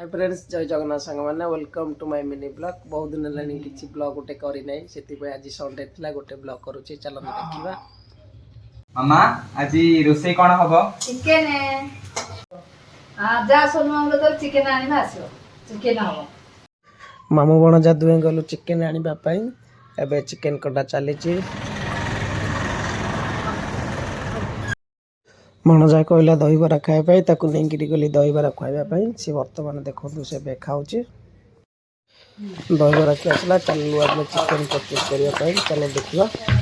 hi friends जय जगन्नाथ सांग मैंने welcome to my mini blog बहुत दिन है किसी ब्लॉग गोटे करी ना से आज संडे थी गोटे ब्लॉग करुचे चलो देखा मामा आज रोसे कौन हम चिकेन जा सोनू मामू तो चिकेन आनिबा आसो चिकेन हम मामू भणजा दुहे गलु चिकेन आने एबे चिकेन कटा चली भणजा कहला दहीबरा खावाई नहीं गली दहीबरा खुआवाई सी बर्तमान देखो से खाऊ दहीबरा की आसला चलो चिकेन परचेज करने चलो देखा